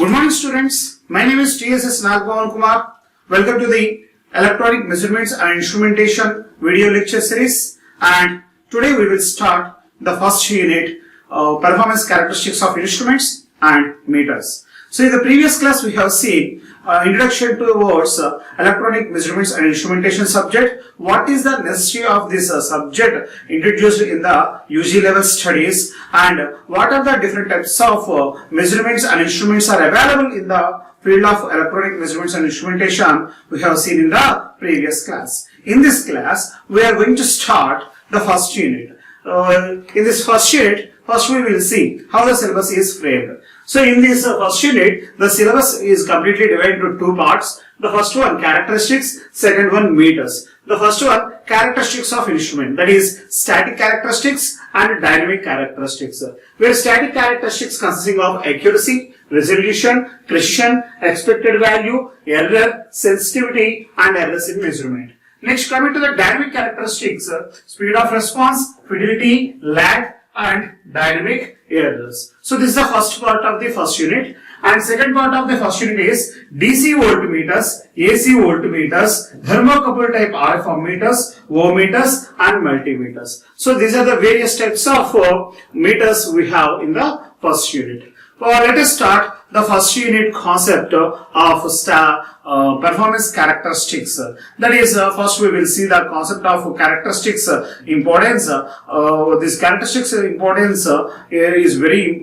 Good morning students, my name is TSS Nagpawan Kumar. Welcome to the Electronic Measurements and Instrumentation video lecture series, and today we will start the first unit, performance characteristics of instruments and meters. So in the previous class we have seen introduction towards electronic measurements and instrumentation subject. What is the necessity of this subject introduced in the UG level studies, and what are the different types of measurements and instruments are available in the field of electronic measurements and instrumentation we have seen in the previous class. In this class we are going to start the first unit. In this first unit, first we will see how the syllabus is framed. So in this first unit, the syllabus is completely divided into two parts. The first one characteristics, second one meters. The first one characteristics of instrument, that is static characteristics and dynamic characteristics. Where static characteristics consisting of accuracy, resolution, precision, expected value, error, sensitivity and errors in measurement. Next, coming to the dynamic characteristics, speed of response, fidelity, lag and dynamic errors. So this is the first part of the first unit, and second part of the first unit is DC voltmeters, AC voltmeters, thermocouple type RF ammeters, ohmmeters and multimeters. So these are the various types of meters we have in the first unit. Let us start the first unit concept of performance characteristics. That is, first we will see the concept of characteristics importance. This characteristics importance is very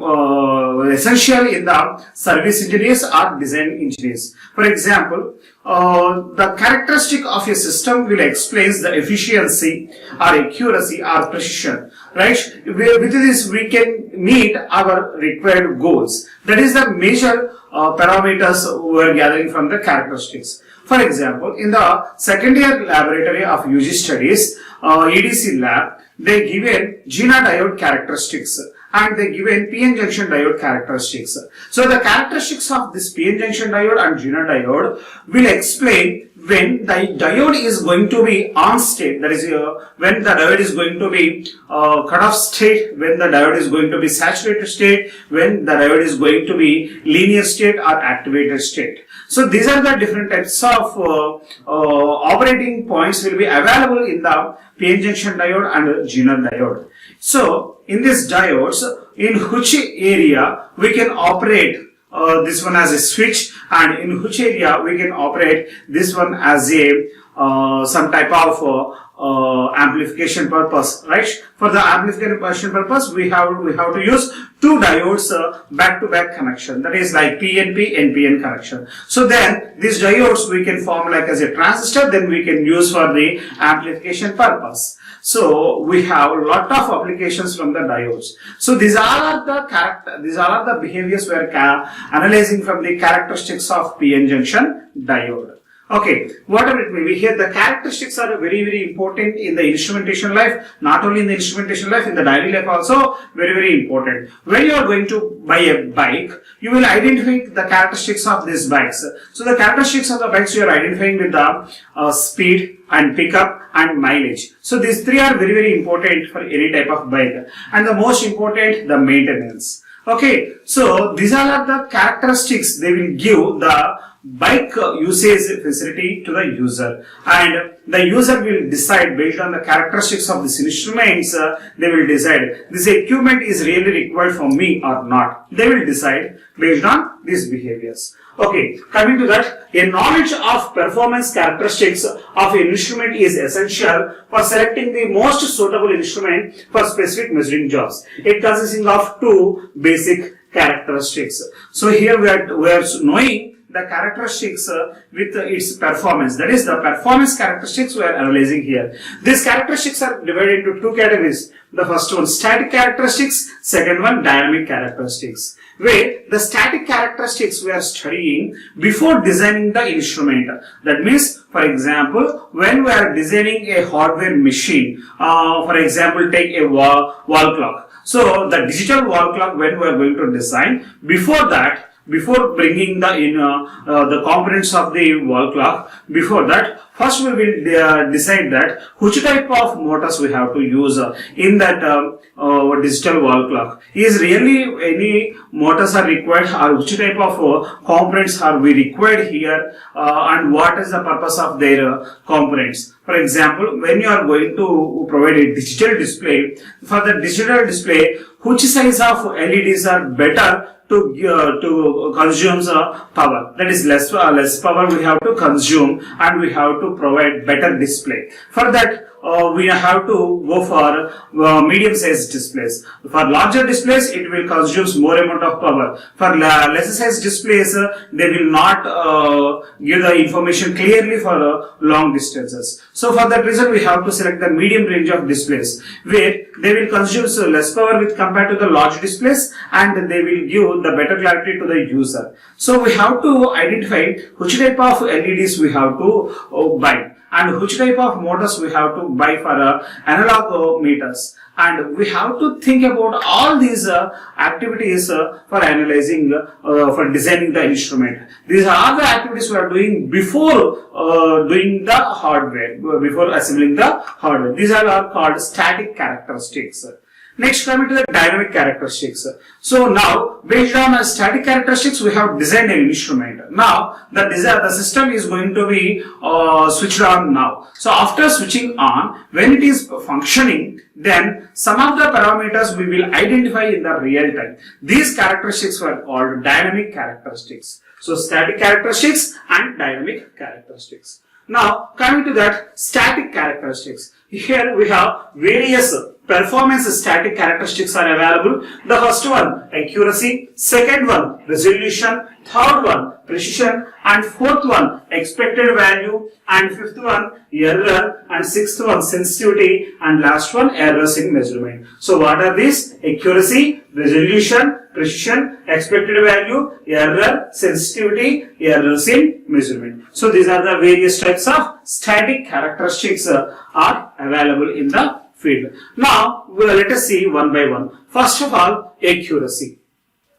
essential in the service engineers or design engineers. For example, the characteristic of a system will explain the efficiency or accuracy or precision, right? With this we can meet our required goals. That is the major parameters we are gathering from the characteristics. For example, in the second year laboratory of UG studies, EDC lab, they given GINA diode characteristics and they given PN junction diode characteristics. So the characteristics of this PN junction diode and GINA diode will explain when the diode is going to be on state, that is when the diode is going to be cut off state, when the diode is going to be saturated state, when the diode is going to be linear state or activated state. So these are the different types of operating points will be available in the PN junction diode and GINA diode. So in these diodes, in which area we can operate this one as a switch, and in which area we can operate this one as a some type of amplification purpose, right? For the amplification purpose, we have to use two diodes back-to-back connection, that is like PNP NPN connection. So then these diodes we can form like as a transistor, then we can use for the amplification purpose. So we have a lot of applications from the diodes. So these are the behaviors we are analyzing from the characteristics of PN junction diode. Okay, whatever it may be, here the characteristics are very important in the instrumentation life. Not only in the instrumentation life, in the daily life also very important. When you are going to buy a bike, you will identify the characteristics of these bikes. So the characteristics of the bikes you are identifying with the speed and pickup and mileage. So these three are very important for any type of bike, and the most important, the maintenance. Okay, so these are the characteristics they will give the bike usage facility to the user, and the user will decide based on the characteristics of these instruments. They will decide this equipment is really required for me or not. They will decide based on these behaviors. Okay, coming to that, a knowledge of performance characteristics of an instrument is essential for selecting the most suitable instrument for specific measuring jobs. It consisting of two basic characteristics. So here we are knowing the characteristics with its performance, that is the performance characteristics we are analyzing here. These characteristics are divided into two categories. The first one static characteristics, second one dynamic characteristics. Where the static characteristics we are studying before designing the instrument. That means, for example, when we are designing a hardware machine, for example, take a wall clock. So the digital wall clock, when we are going to design, before that, before bringing the components of the wall clock, before that, first we will decide that which type of motors we have to use in that digital wall clock. Is really any motors are required, or which type of components are we required here, and what is the purpose of their components. For example, when you are going to provide a digital display, for the digital display, which size of LEDs are better to consume power, that is less power we have to consume, and we have to provide better display. For that we have to go for medium sized displays. For larger displays it will consume more amount of power. For lesser sized displays they will not give the information clearly for long distances. So for that reason we have to select the medium range of displays, where they will consume less power with compared to the large displays, and they will give the better clarity to the user. So we have to identify which type of LEDs we have to buy, and which type of motors we have to buy for analog meters. And we have to think about all these activities for analyzing, for designing the instrument. These are the activities we are doing before doing the hardware, before assembling the hardware. These are called static characteristics. Next, coming to the dynamic characteristics. So now, based on static characteristics, we have designed an instrument. Now, the system is going to be switched on now. So after switching on, when it is functioning, then some of the parameters we will identify in the real time. These characteristics were called dynamic characteristics. So static characteristics and dynamic characteristics. Now, coming to that static characteristics. Here we have various performance static characteristics are available. The first one, accuracy. Second one, resolution. Third one, precision. And fourth one, expected value. And fifth one, error. And sixth one, sensitivity. And last one, errors in measurement. So what are these? Accuracy, resolution, precision, expected value, error, sensitivity, errors in measurement. So these are the various types of static characteristics are available in the field. Now let us see one by one. First of all, accuracy.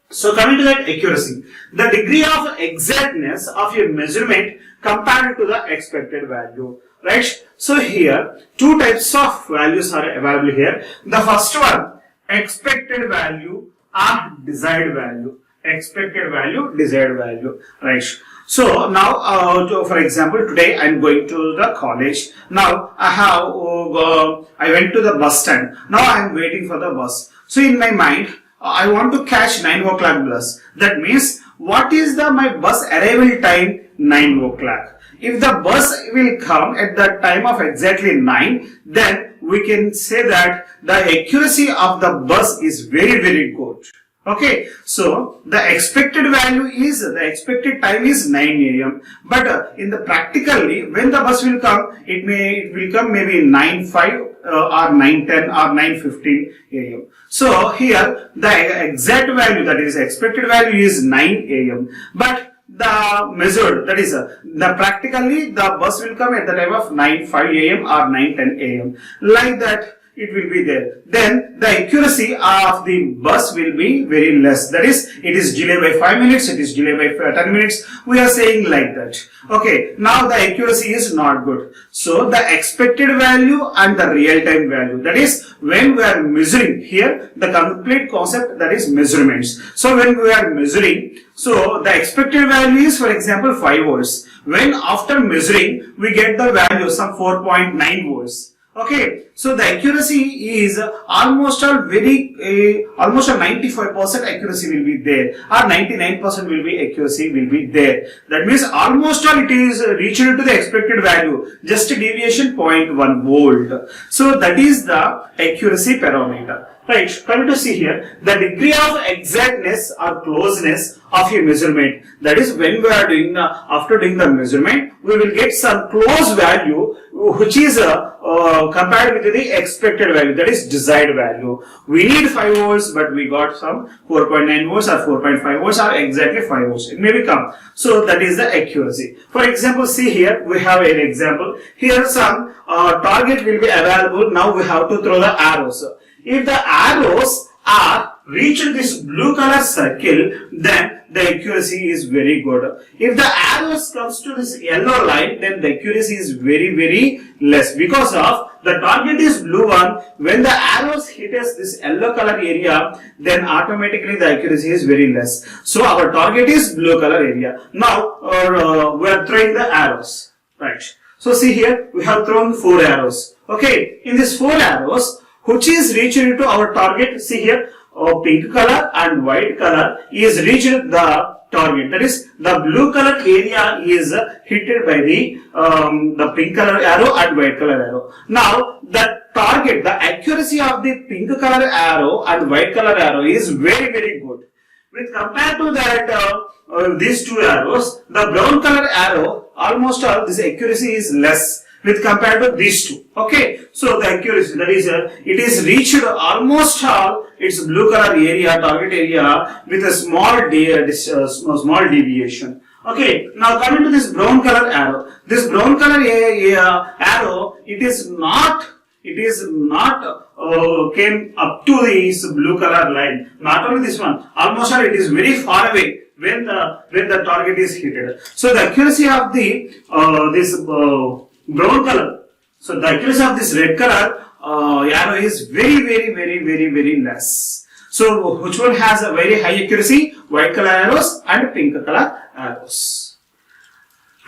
So coming to that accuracy, the degree of exactness of your measurement compared to the expected value, right? So here two types of values are available here. The first one, expected value and desired value. Expected value, desired value, right? So now, for example, today I am going to the college. Now I went to the bus stand. Now I am waiting for the bus. So in my mind, I want to catch 9 o'clock bus. That means, what is my bus arrival time? 9 o'clock. If the bus will come at the time of exactly 9, then we can say that the accuracy of the bus is very, very good. Okay, so the expected value is, the expected time is 9 a.m. But in the practically, when the bus will come, it will come maybe 9:05 or 9:10 or 9:15 a.m. So here the exact value, that is expected value, is 9 a.m. But the measured, that is the practically the bus will come at the time of 9:05 a.m. or 9:10 a.m. Like that it will be there. Then the accuracy of the bus will be very less. That is, it is delayed by 5 minutes, it is delayed by 10 minutes. We are saying like that. Okay, now the accuracy is not good. So the expected value and the real time value, that is when we are measuring here, the complete concept, that is measurements. So when we are measuring, so the expected value is, for example, 5 volts. When after measuring, we get the value some 4.9 volts. Okay, so the accuracy is almost a 95% accuracy will be there, or 99% will be accuracy will be there. That means almost all it is reached to the expected value, just a deviation 0.1 volt. So that is the accuracy parameter. Right, coming to see here, the degree of exactness or closeness of your measurement. That is, when we are doing after doing the measurement, we will get some close value which is compared with the expected value, that is desired value. We need 5 volts, but we got some 4.9 volts or 4.5 volts or exactly 5 volts. It may become. So that is the accuracy. For example, see here, we have an example. Here some target will be available. Now we have to throw the arrows. If the arrows are reach this blue color circle, then the accuracy is very good. If the arrows comes to this yellow line, then the accuracy is very less, because of the target is blue one. When the arrows hit us this yellow color area, then automatically the accuracy is very less. So our target is blue color area. Now we are throwing the arrows, right? So see here, we have thrown 4 arrows. Okay, in these 4 arrows, which is reached into our target? See here, pink color and white color is reached the target. That is, the blue color area is hit by the pink color arrow and white color arrow. Now, the target, the accuracy of the pink color arrow and white color arrow is very good. With compared to that, these 2 arrows, the brown color arrow, almost all this accuracy is less with compared to these 2. Okay, so the accuracy, that is, it is reached almost all its blue color area, target area, with a small deviation. Okay, now coming to this brown color arrow. This brown color arrow, it is not came up to this blue color line. Not only this one, almost all it is very far away when the target is hit. So the accuracy of the brown color, so the accuracy of this red color arrow is very less. So which one has a very high accuracy? White color arrows and pink color arrows.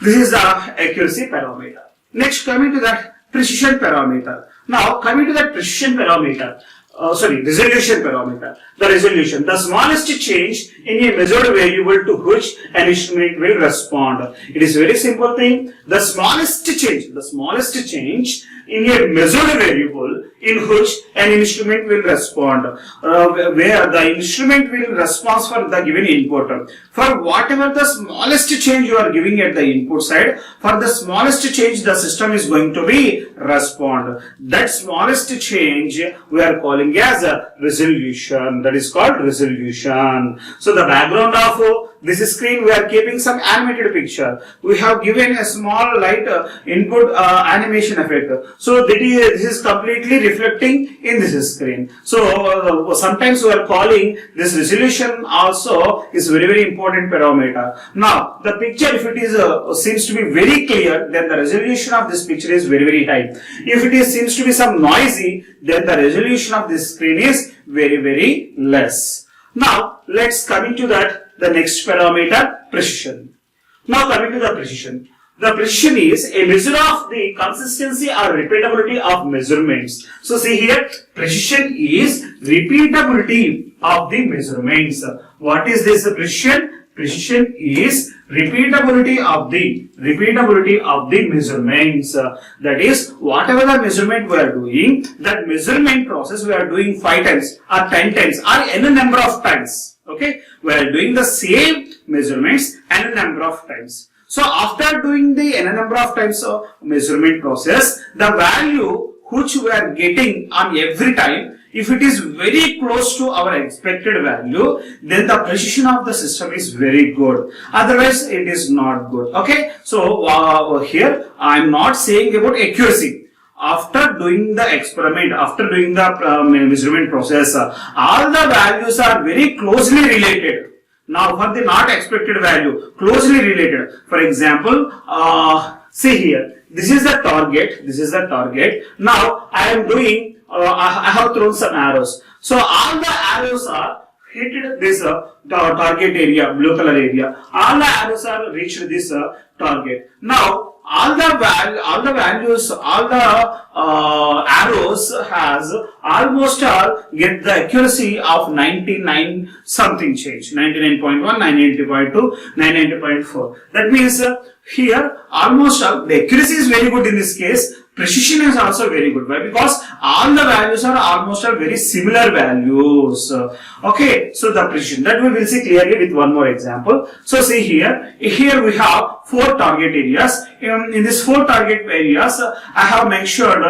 This is the accuracy parameter. Next, coming to that precision parameter. Now coming to that precision parameter, resolution parameter. The resolution, the smallest change in a measured variable to which an instrument will respond. It is very simple thing. The smallest change in a measured variable in which an instrument will respond, where the instrument will respond for the given input. For whatever the smallest change you are giving at the input side, for the smallest change the system is going to be respond. That smallest change we are calling as a resolution. That is called resolution. So the background of this screen, we are keeping some animated picture. We have given a small light input animation effect. So this is completely reflecting in this screen. So sometimes we are calling this resolution also is very important parameter. Now the picture, if it is seems to be very clear, then the resolution of this picture is very high. If it seems to be some noisy, then the resolution of this screen is very less. Now let's coming to that. The next parameter, precision. Now coming to the precision. The precision is a measure of the consistency or repeatability of measurements. So see here, precision is repeatability of the measurements. What is this precision? Precision is repeatability of the measurements. That is, whatever the measurement we are doing, that measurement process we are doing 5 times or 10 times or any number of times. Okay, we are doing the same measurements n number of times. So after doing the n number of times of measurement process, the value which we are getting on every time, if it is very close to our expected value, then the precision of the system is very good. Otherwise, it is not good. Okay, so here I am not saying about accuracy. After doing the experiment, after doing the measurement process, all the values are very closely related. Now for the not expected value, closely related. For example, see here, this is the target. Now I am doing, I have thrown some arrows. So all the arrows are hit this target area, blue color area. All the arrows are reached this target. Now all the arrows has almost all get the accuracy of 99 something change, 99.1, 99.2, 99.4. That means here almost all the accuracy is very good in this case. Precision is also very good. Why? Because all the values are almost all very similar values. Okay, so the precision, that we will see clearly with one more example. So see here we have 4 target areas. In these 4 target areas, I have mentioned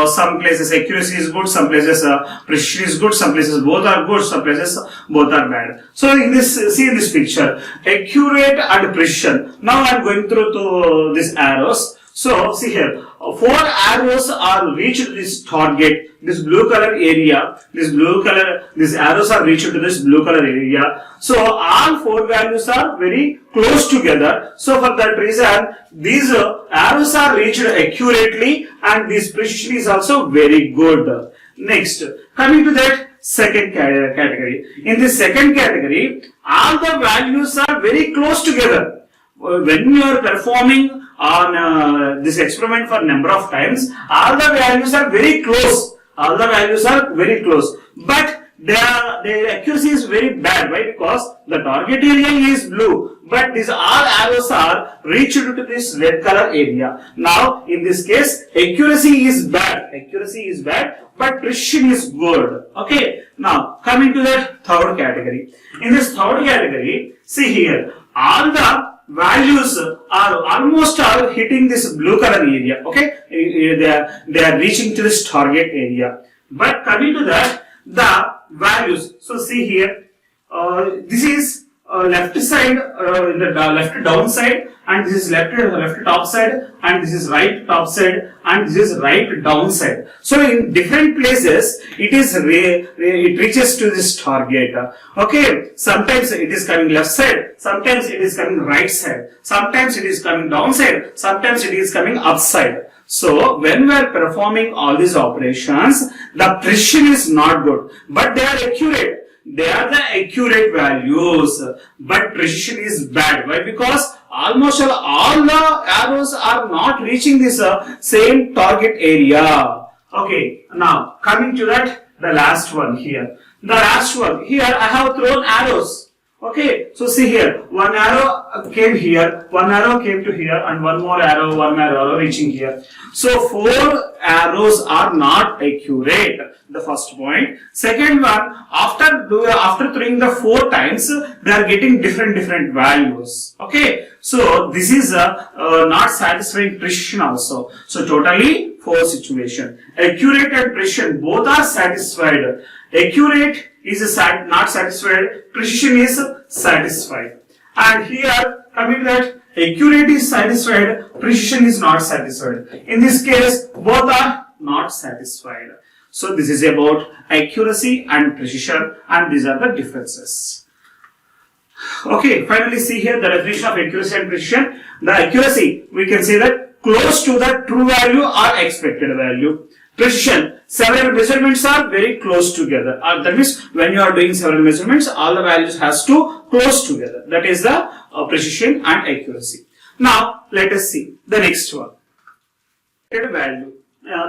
some places accuracy is good, some places precision is good, some places both are good, some places both are bad. So in this, see in this picture, accurate and precision. Now I am going through to these arrows. So see here, 4 arrows are reached this target, this blue color area, these arrows are reached to this blue color area. So all 4 values are very close together. So for that reason, these arrows are reached accurately and this precision is also very good. Next, coming to that second category. In this second category, all the values are very close together. When you are performing on this experiment for number of times, all the values are very close. But their accuracy is very bad. Why? Because the target area is blue, but these all arrows are reached to this red color area. Now, in this case, accuracy is bad, but precision is good. Okay. Now, coming to that third category. In this third category, see here, all the values are almost all hitting this blue color area. Okay, they are reaching to this target area. But coming to that, the values. So see here, this is left side, in the left down side, and this is left top side, and this is right top side, and this is right down side. So in different places, it reaches to this target. Okay, sometimes it is coming left side, sometimes it is coming right side, sometimes it is coming down side, sometimes it is coming up side. So when we are performing all these operations, the precision is not good, but they are accurate. They are the accurate values, but precision is bad. Why? Because almost all the arrows are not reaching this same target area. Okay, now coming to that, the last one here. I have thrown arrows. Okay, so see here, one arrow came here, one arrow came to here, and one arrow reaching here. So 4 arrows are not accurate. The first point. Second one, after throwing the 4 times, they are getting different values. Okay, so this is not satisfying precision also. So totally 4 situation. Accurate and precision both are satisfied. Accurate is not satisfied, precision is satisfied. And here, coming to that, accurate is satisfied, precision is not satisfied. In this case, both are not satisfied. So this is about accuracy and precision, and these are the differences. Okay, finally see here the definition of accuracy and precision. The accuracy, we can say that close to the true value or expected value. Precision, several measurements are very close together. That means when you are doing several measurements, all the values has to close together. That is the precision and accuracy. Now let us see the next one. Value.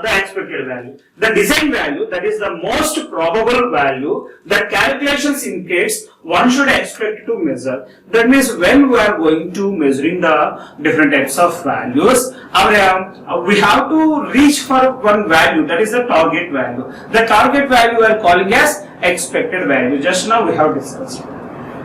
The expected value. The design value, that is the most probable value that calculations indicates one should expect to measure. That means when we are going to measuring the different types of values, we have to reach for one value, that is the target value. The target value we are calling as expected value. Just now we have discussed.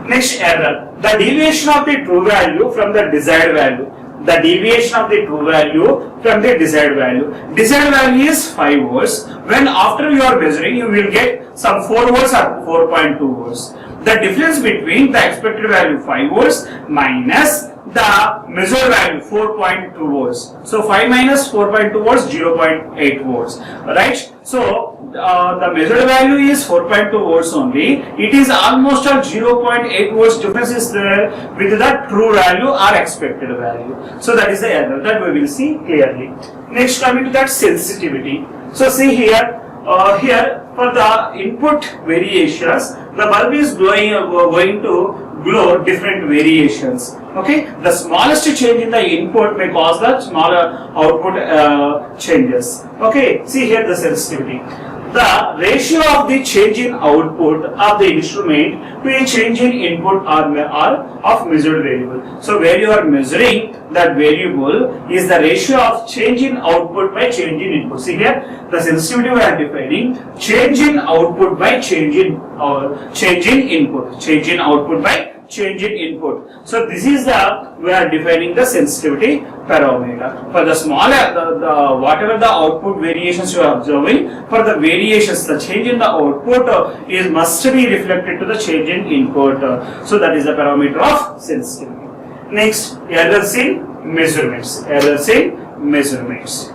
Next, error. The deviation of the true value from the desired value. The deviation of the true value from the desired value. Desired value is 5 volts. When after you are measuring, you will get some 4 volts or 4.2 volts. The difference between the expected value 5 volts minus the measured value 4.2 volts. So 5 minus 4.2 volts, 0.8 volts. Right? So the measured value is 4.2 volts only. It is almost a 0.8 volts difference is there with the true value or expected value. So that is the error that we will see clearly. Next, coming to that sensitivity. So see here, for the input variations, the bulb is going to glow different variations. Okay, the smallest change in the input may cause the smaller output changes. Okay, see here the sensitivity. The ratio of the change in output of the instrument to a change in input are of measured variable. So where you are measuring that variable is the ratio of change in output by change in input. See here the sensitivity we are defining change in output by change in input, change in output by change in input. So this is we are defining the sensitivity parameter. For the smaller, whatever the output variations you are observing, for the variations, the change in the output must be reflected to the change in input. So that is the parameter of sensitivity. Next, errors in measurements. Errors in measurements.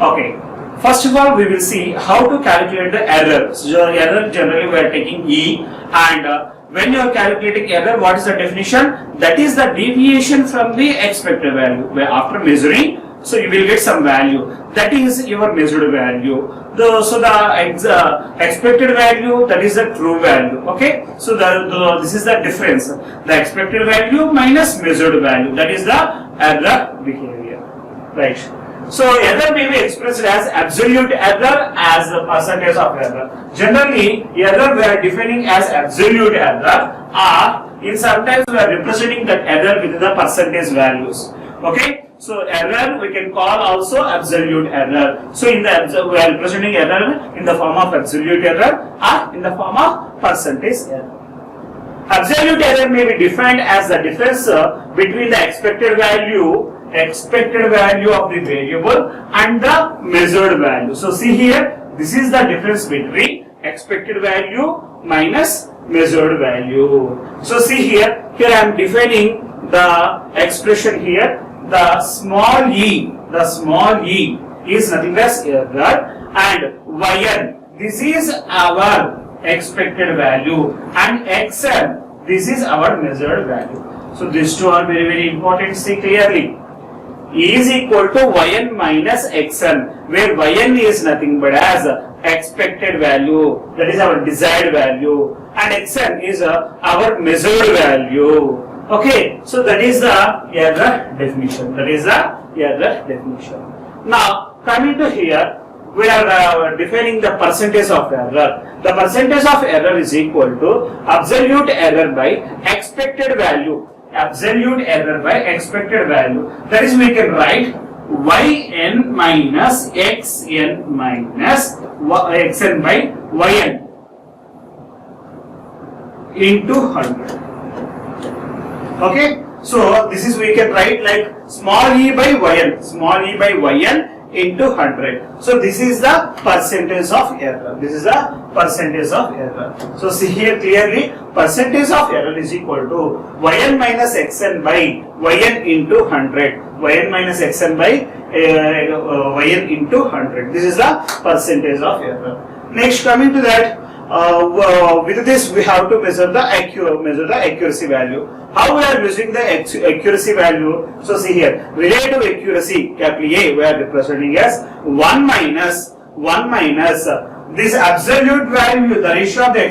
Okay. First of all, we will see how to calculate the error. So error generally we are taking E, and when you are calculating error, what is the definition? That is the deviation from the expected value. Where after measuring, so you will get some value. That is your measured value. So the expected value, that is the true value. Okay. So this is the difference. The expected value minus measured value. That is the error behavior. Right. So error may be expressed as absolute error as the percentage of error. Generally, error we are defining as absolute error, or in sometimes we are representing that error with the percentage values. Okay. So error we can call also absolute error. So in the we are representing error in the form of absolute error or in the form of percentage error. Absolute error may be defined as the difference between the expected value of the variable and the measured value. So see here, this is the difference between expected value minus measured value. So see here I am defining the expression here. The small e is nothing as error, and yn, this is our expected value, and xn, this is our measured value. So these two are very, very important. See clearly. E is equal to yn minus xn, where yn is nothing but as expected value, that is our desired value, and xn is our measured value. Okay, so that is the error definition. Now coming to here, we are defining the percentage of error. The percentage of error is equal to absolute error by expected value. Absolute error by expected value. That is, we can write yn minus xn minus xn by yn into 100. Okay, so this is, we can write like small e by yn into 100. So this is the percentage of error. So see here clearly, percentage of error is equal to yn minus xn by yn into 100. Yn minus xn by yn into 100. This is the percentage of error. Next, coming to that, with this we have to measure the accuracy value. How we are measuring the accuracy value? So see here, relative accuracy, capital A, we are representing as 1 minus this absolute value, the ratio of the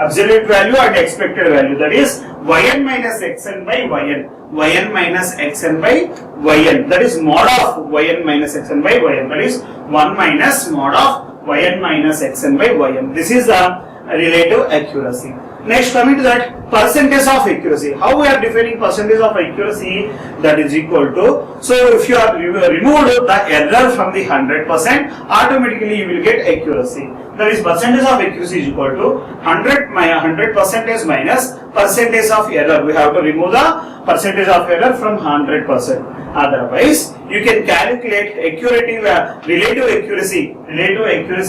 absolute value and expected value, that is yn minus xn by yn minus xn by yn, that is mod of yn minus xn by yn, that is 1 minus mod of yn minus xn by yn. This is the relative accuracy. Next, coming to that, percentage of accuracy. How we are defining percentage of accuracy? That is equal to, so if you are removed the error from the 100%, automatically you will get accuracy. That is, percentage of accuracy is equal to 100 percentage minus percentage of error. We have to remove the percentage of error from 100%. Otherwise, you can calculate relative accuracy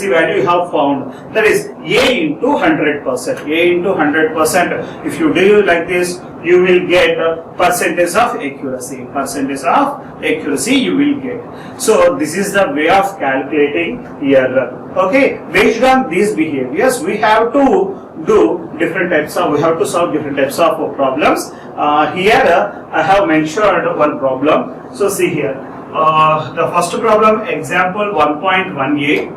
value you have found. That is A into 100%. If you do like this, you will get percentage of accuracy. You will get. So this is the way of calculating error. Okay, based on these behaviors, we have to do different types of. We have to solve different types of problems. Here I have mentioned one problem. So see here, the first problem, example 1.1a.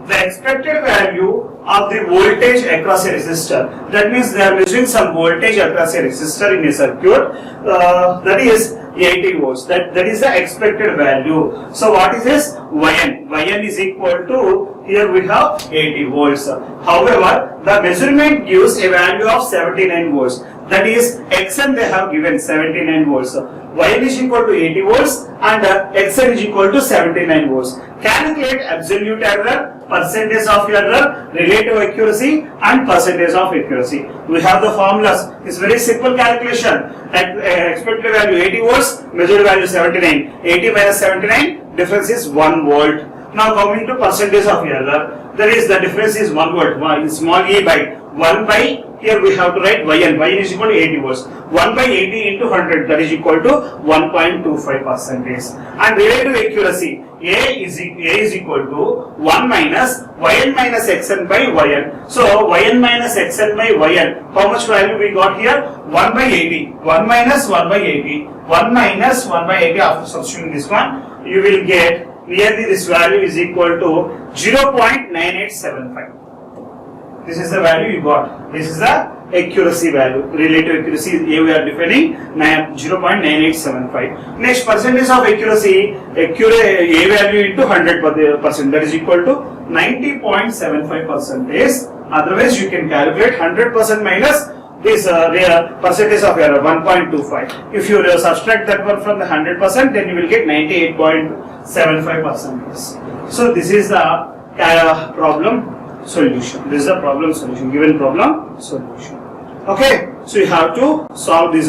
The expected value of the voltage across a resistor. That means they are measuring some voltage across a resistor in a circuit. That is 80 volts. That is the expected value. So what is this? Yn is equal to, here we have 80 volts. However, the measurement gives a value of 79 volts. That is, xn they have given 79 volts. Yn is equal to 80 volts and xn is equal to 79 volts. Calculate absolute error, percentage of error, relative accuracy and percentage of accuracy. We have the formulas. It's very simple calculation. Expected value 80 volts, measured value 79. 80 minus 79, difference is 1 volt. Now coming to percentage of error, that is the difference is 1 volt, small e by 1 by, here we have to write yn is equal to 80 volts. 1 by 80 into 100, that is equal to 1.25%. And relative accuracy, A is equal to 1 minus yn minus xn by yn. So yn minus xn by yn, how much value we got here? 1 by 80. 1 minus 1 by 80. 1 minus 1 by 80, after substituting this one, you will get nearly this value is equal to 0.9875. This is the value you got. This is the accuracy value. Relative accuracy, A we are defining 0.9875. Next, percentage of accuracy, A value into 100%, that is equal to 90.75%. Otherwise, you can calculate 100% minus this percentage of error 1.25. If you subtract that one from the 100%, then you will get 98.75%. So this is the problem solution. This is the problem solution. Given problem solution. Okay. So you have to solve this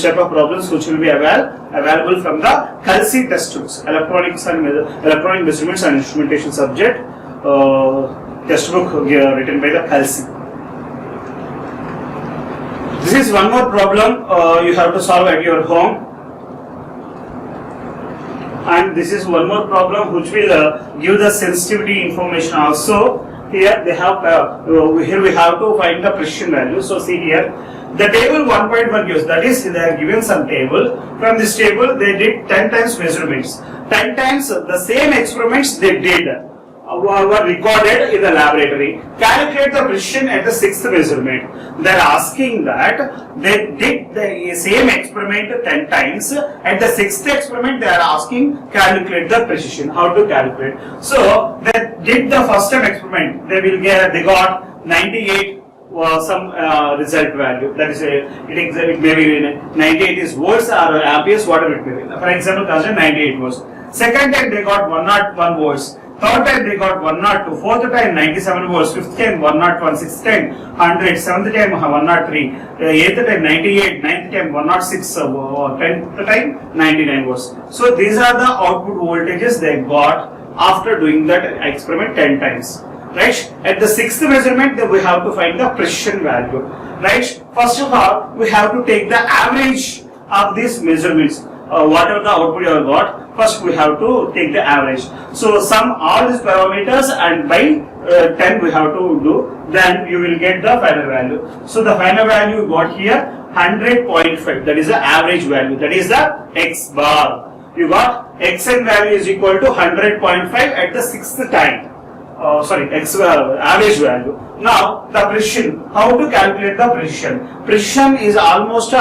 type of problems, which will be available from the Kelsey textbooks, electronic measurements and instrumentation subject textbook written by the Kelsey. This is one more problem you have to solve at your home, and this is one more problem which will give the sensitivity information also. Here they have here we have to find the precision value. So see here, the table 1.1 gives, that is they are given some table. From this table they did 10 times measurements. 10 times the same experiments they did were recorded in the laboratory. Calculate the precision at the 6th measurement. They are asking that they did the same experiment 10 times. At the 6th experiment, they are asking calculate the precision. How to calculate? So they did the first time experiment. They got 98 some result value. That is it may be 98 is volts or amperes, whatever it may be. For example, consider 98 volts. Second time they got 101 volts. Third time they got 102, fourth time 97 volts, fifth time 101, sixth time 100, seventh time 103, eighth time 98, ninth time 106, 10th time 99 volts. So these are the output voltages they got after doing that experiment 10 times. Right? At the 6th measurement, we have to find the precision value. Right? First of all, we have to take the average of these measurements. Whatever the output you have got, first we have to take the average. So sum all these parameters and by 10 we have to do, then you will get the final value. So the final value you got here 100.5, that is the average value, that is the X bar. You got Xn value is equal to 100.5 at the 6th time. Average value. Now the precision. How to calculate the precision? Precision is almost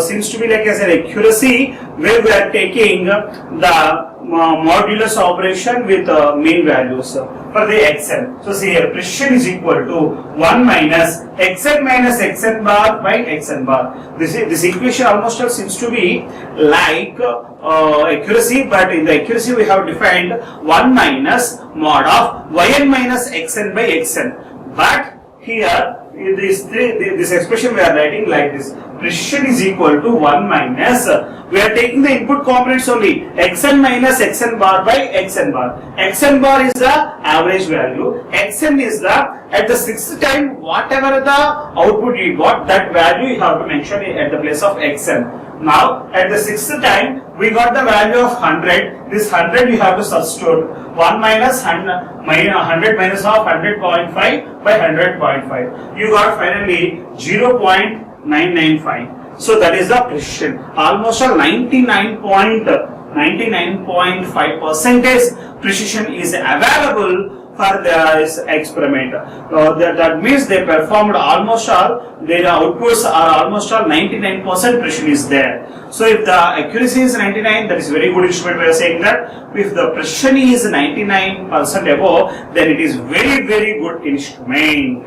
seems to be like as an accuracy, where we are taking the modulus operation with mean values for the xn. So see here, precision is equal to 1 minus xn bar by xn bar. This equation almost seems to be like accuracy, but in the accuracy we have defined 1 minus mod of yn minus xn by xn. But here this expression we are writing like this: precision is equal to 1 minus, we are taking the input components only, xn minus xn bar by xn bar. Xn bar is the average value, xn is the at the 6th time whatever the output you got, that value you have to mention at the place of xn. Now at the 6th time we got the value of 100. This 100 you have to substitute 1 minus 100 minus of 100.5 by 100.5. You got finally 0.995. So that is the precision. Almost a 99.5% precision is available for this experiment. That means they performed almost all, their outputs are almost all 99% precision is there. So if the accuracy is 99, that is very good instrument. We are saying that if the precision is 99% above, then it is very good instrument.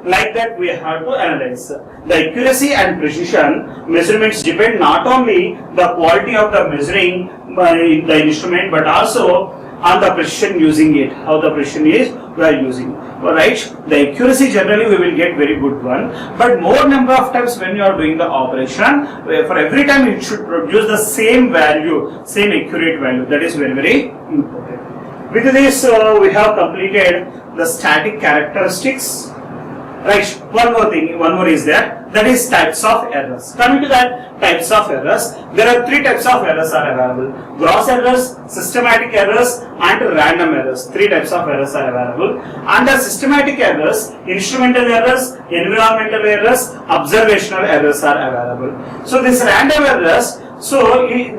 Like that we have to analyze. The accuracy and precision measurements depend not only the quality of the measuring by the instrument, but also on the precision using it, how the precision is we are using. Alright, the accuracy generally we will get very good one, but more number of times when you are doing the operation, for every time it should produce the same value, same accurate value. That is very important. With this, we have completed the static characteristics. Right, one more is there, that is types of errors. Coming to that types of errors, there are three types of errors are available: gross errors, systematic errors, and random errors. Three types of errors are available. Under systematic errors, instrumental errors, environmental errors, observational errors are available. So these random errors,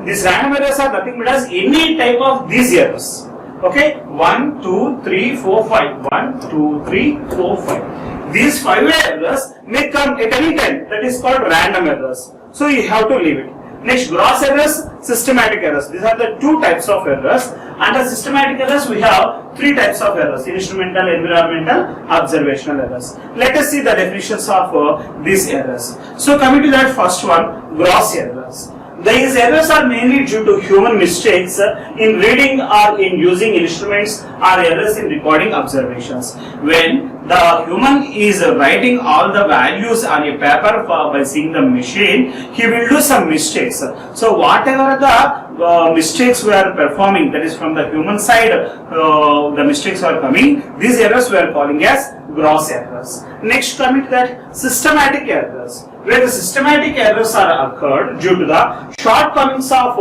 these random errors are nothing but as any type of these errors. Okay, 1, 2, 3, 4, 5. 1, 2, 3, 4, 5. These 5 errors may come at any time. That is called random errors. So you have to leave it. Next, gross errors, systematic errors. These are the two types of errors. Under systematic errors, we have three types of errors: instrumental, environmental, observational errors. Let us see the definitions of these errors. So coming to that first one, gross errors. These errors are mainly due to human mistakes in reading or in using instruments, or errors in recording observations. When the human is writing all the values on a paper by seeing the machine, he will do some mistakes. So whatever the mistakes we are performing, that is from the human side, the mistakes are coming, these errors we are calling as gross errors. Next, coming to that systematic errors, where the systematic errors are occurred due to the shortcomings of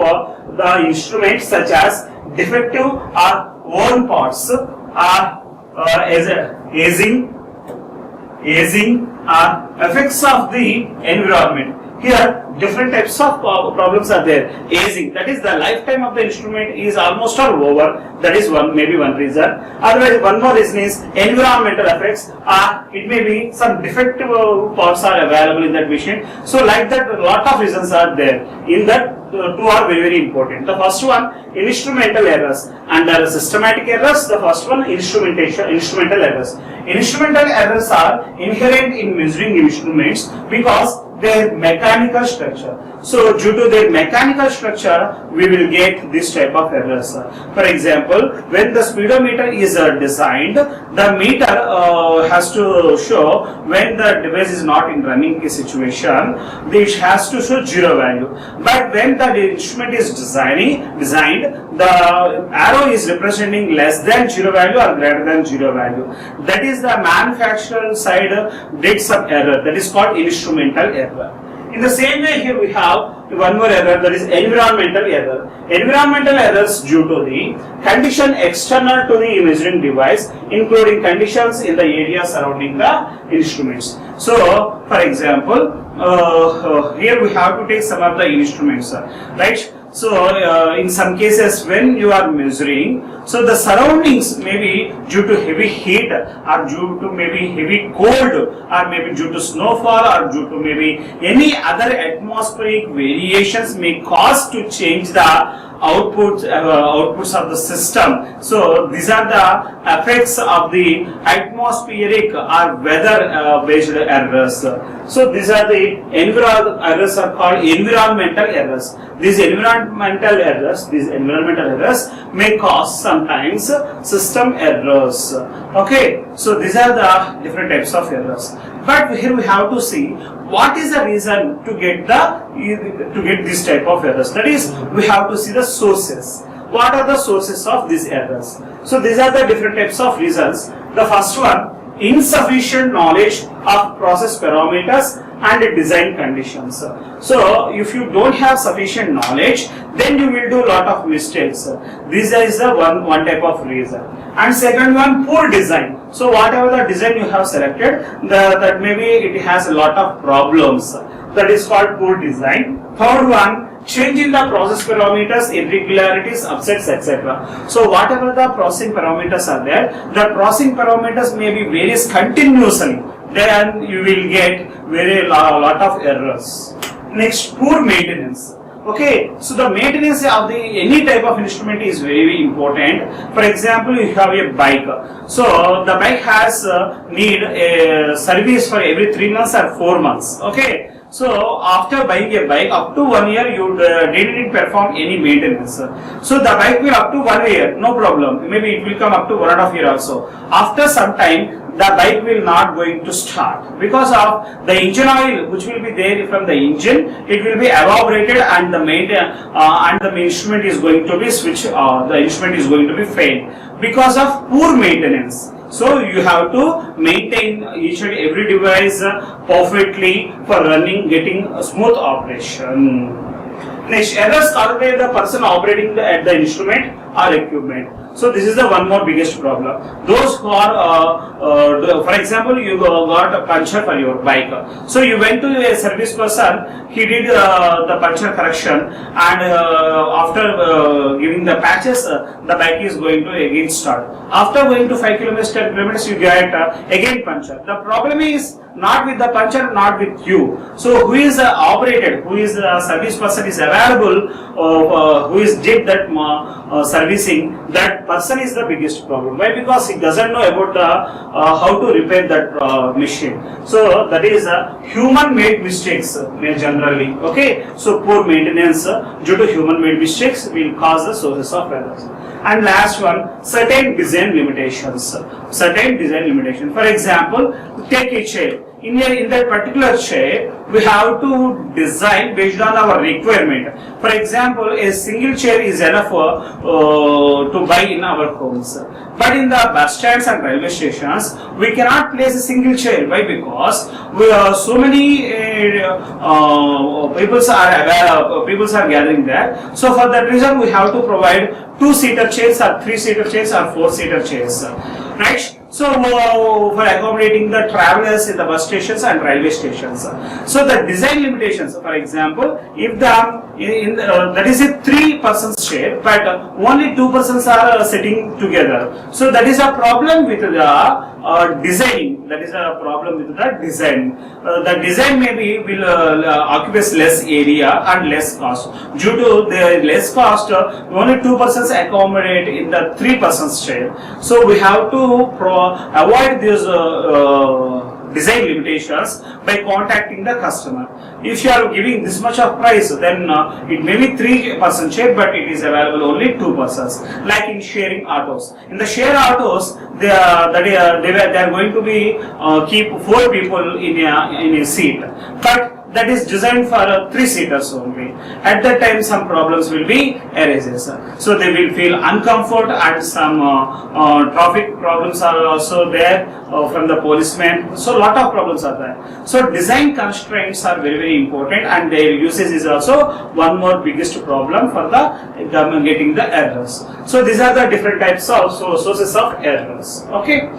the instrument, such as defective or worn parts, or aging, or effects of the environment. Here, different types of problems are there. Aging, that is the lifetime of the instrument is almost all over. That is maybe one reason. Otherwise, one more reason is environmental effects. It may be some defective parts are available in that machine. So, like that, a lot of reasons are there. In that, two are very, very important. The first one, instrumental errors. Under systematic errors, the first one, instrumental errors. Instrumental errors are inherent in measuring instruments because their mechanical structure. So due to their mechanical structure, we will get this type of errors. For example, when the speedometer is designed, the meter has to show when the device is not in running situation, it has to show 0 value. But when the instrument is designed, the arrow is representing less than 0 value or greater than 0 value. That is the manufacturer side did some error. That is called instrumental error. In the same way, here we have one more error, that is environmental error. Environmental errors due to the condition external to the measuring device, including conditions in the area surrounding the instruments. So, for example, here we have to take some of the instruments, right? So, in some cases, when you are measuring, so the surroundings may be due to heavy heat, or due to maybe heavy cold, or maybe due to snowfall, or due to maybe any other atmospheric variations may cause to change the outputs of the system. So these are the effects of the atmospheric or weather based errors. So these are the errors are called environmental errors. These environmental errors may cause sometimes system errors. Okay, so these are the different types of errors. But here we have to see what is the reason to get this type of errors. That is, we have to see the sources. What are the sources of these errors? So these are the different types of reasons. The first one, insufficient knowledge of process parameters and design conditions. So if you don't have sufficient knowledge, then you will do a lot of mistakes. This is the one type of reason. And second one, poor design. So whatever the design you have selected, that maybe it has a lot of problems. That is called poor design. Third one, change in the process parameters, irregularities, upsets, etc. So whatever the processing parameters are there, the processing parameters may be varies continuously. Then you will get lot of errors. Next, poor maintenance. Okay, so the maintenance of any type of instrument is very important. For example, you have a bike. So the bike has need a service for every 3 months or 4 months. Okay. So after buying a bike, up to 1 year you didn't perform any maintenance. So the bike will up to 1 year, no problem. Maybe it will come up to 1.5 years also. After some time, the bike will not going to start because of the engine oil which will be there from the engine. It will be evaporated and the instrument is going to be switched. The instrument is going to be failed because of poor maintenance. So you have to maintain each and every device perfectly for running, getting a smooth operation. Next, errors caused by the person operating the instrument or equipment. So this is the one more biggest problem. Those who are, for example, you got a puncture for your bike. So you went to a service person, he did the puncture correction, and after giving the patches, the bike is going to again start. After going to 5 kilometers, 10 kilometers, you get again puncture. The problem is not with the puncture, not with you. So who is operated, who is the service person is available, who is did that servicing, that person is the biggest problem. Why? Because he doesn't know about how to repair that machine. So that is human-made mistakes generally. Okay. So poor maintenance due to human-made mistakes will cause the sources of errors. And last one, certain design limitations. Certain design limitations. For example, take a chair. In that particular chair, we have to design based on our requirement. For example, a single chair is enough to buy in our homes. But in the bus stands and railway stations, we cannot place a single chair. Why? Because so many people are gathering there. So for that reason, we have to provide 2-seater chairs or 3-seater chairs or 4-seater chairs. Right? So for accommodating the travelers in the bus stations and railway stations. So the design limitations, for example, if that is a 3-person chair, but only 2 persons are sitting together. So that is a problem with the designing. That is a problem with the design. The design maybe will occupies less area and less cost. Due to the less cost, only 2 persons accommodate in the 3 persons chair. So we have to avoid these design limitations by contacting the customer. If you are giving this much of price, then it may be 3-person chair, but it is available only 2 persons. Like in sharing autos. In the share autos, they are going to be keep 4 people in a seat. But that is designed for 3-seaters only. At that time, some problems will be arises. So they will feel uncomfort, and some traffic problems are also there from the policemen. So lot of problems are there. So design constraints are very, very important, and their usage is also one more biggest problem for the government getting the errors. So these are the different types of sources of errors. Okay.